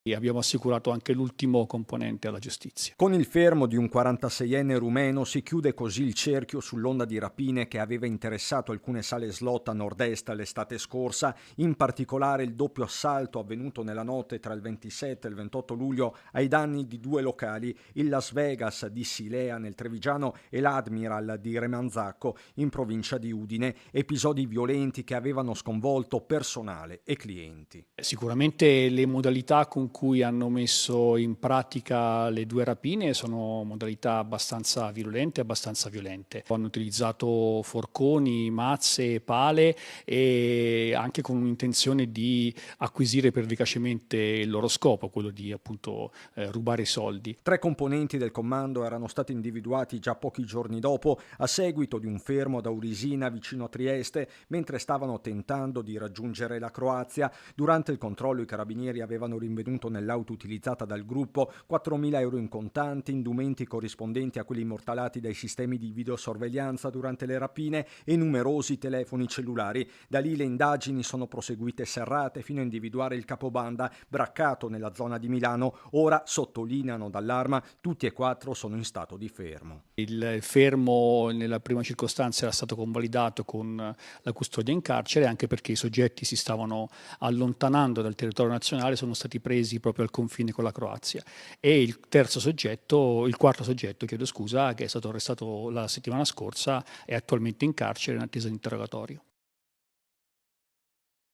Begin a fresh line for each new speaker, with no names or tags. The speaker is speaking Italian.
E abbiamo assicurato anche l'ultimo componente alla giustizia.
Con il fermo di un 46enne rumeno si chiude così il cerchio sull'onda di rapine che aveva interessato alcune sale slot a nord-est l'estate scorsa, in particolare il doppio assalto avvenuto nella notte tra il 27 e il 28 luglio ai danni di due locali, il Las Vegas di Silea nel Trevigiano e l'Admiral di Remanzacco in provincia di Udine, episodi violenti che avevano sconvolto personale e clienti.
Sicuramente le modalità con cui hanno messo in pratica le due rapine sono modalità abbastanza virulente e abbastanza violente. Hanno utilizzato forconi, mazze, pale e anche con un'intenzione di acquisire pervicacemente il loro scopo, quello di appunto rubare i soldi.
3 componenti del comando erano stati individuati già pochi giorni dopo a seguito di un fermo ad Aurisina vicino a Trieste mentre stavano tentando di raggiungere la Croazia. Durante il controllo i carabinieri avevano rinvenuto nell'auto utilizzata dal gruppo 4.000 euro in contanti, indumenti corrispondenti a quelli immortalati dai sistemi di videosorveglianza durante le rapine e numerosi telefoni cellulari. Da lì le indagini sono proseguite serrate fino a individuare il capobanda braccato nella zona di Milano. Ora, sottolineano dall'Arma, tutti e 4 sono in stato di fermo.
Il fermo nella prima circostanza era stato convalidato con la custodia in carcere anche perché i soggetti si stavano allontanando dal territorio nazionale, sono stati presi proprio al confine con la Croazia. E il quarto soggetto, che è stato arrestato la settimana scorsa, è attualmente in carcere in attesa di interrogatorio.